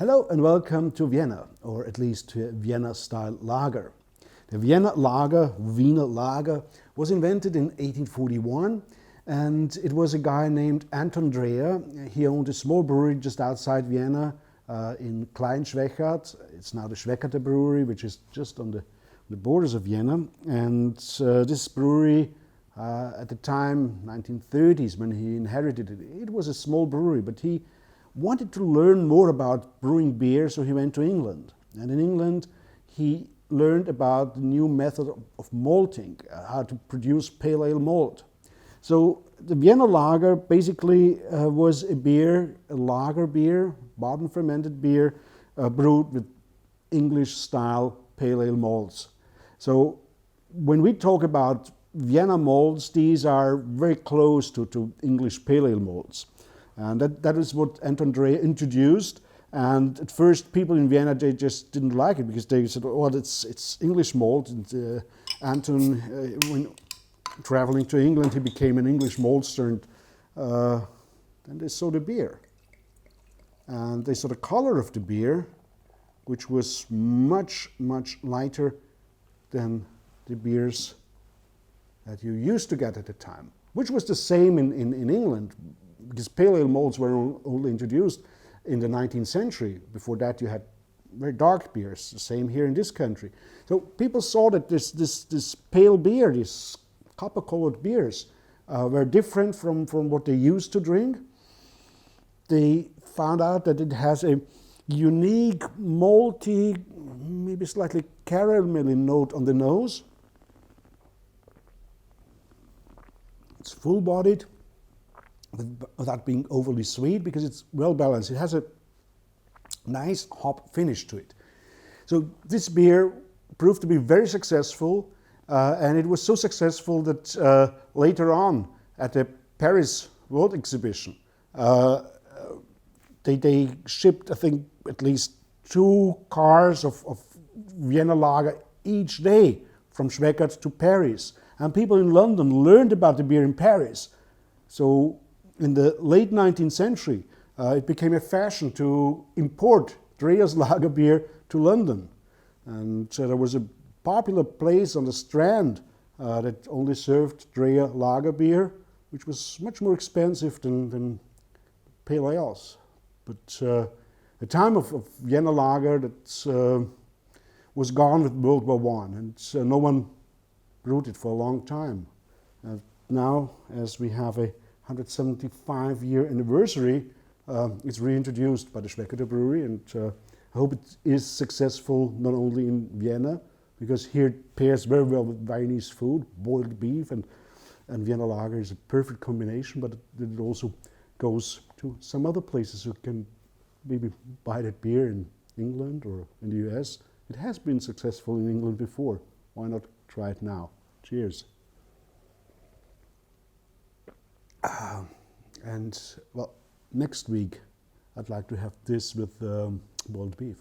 Hello and welcome to Vienna, or at least to a Vienna-style lager. The Vienna lager, Wiener lager, was invented in 1841, and it was a guy named Anton Dreher. He owned a small brewery just outside Vienna in Schwechater. It's now the Schwechater brewery, which is just on the borders of Vienna. And this brewery, at the time, 1930s, when he inherited it, it was a small brewery, but he wanted to learn more about brewing beer, so he went to England. And in England, he learned about the new method of malting, how to produce pale ale malt. So the Vienna lager basically was a beer, a lager beer, bottom fermented beer, brewed with English-style pale ale malts. So when we talk about Vienna malts, these are very close to English pale ale malts. And that is what Anton Dreher introduced. And at first, people in Vienna, they just didn't like it because they said, "Oh, it's English malt." And Anton, when traveling to England, he became an English maltster, and then they saw the beer. And they saw the color of the beer, which was much, much lighter than the beers that you used to get at the time, which was the same in England, because pale ale malts were only introduced in the 19th century. Before that, you had very dark beers, the same here in this country. So people saw that this pale beer, these copper-colored beers, were different from what they used to drink. They found out that it has a unique, malty, maybe slightly caramelly note on the nose. It's full-bodied, without being overly sweet, because it's well balanced. It has a nice hop finish to it. So this beer proved to be very successful, and it was so successful that later on at the Paris World Exhibition, they shipped, I think, at least 2 cars of Vienna lager each day from Schwechater to Paris. And people in London learned about the beer in Paris. So in the late 19th century, it became a fashion to import Dreher's lager beer to London. And there was a popular place on the Strand that only served Dreher lager beer, which was much more expensive than pale ales. But the time of Vienna lager that was gone with World War I, and no one brewed it for a long time. Now, as we have a 175-year anniversary, it's reintroduced by the Schwechater brewery, and I hope it is successful not only in Vienna, because here it pairs very well with Viennese food, boiled beef, and Vienna lager is a perfect combination, but it also goes to some other places who can maybe buy that beer in England or in the US. It has been successful in England before. Why not try it now? Cheers. And well, next week I'd like to have this with boiled beef.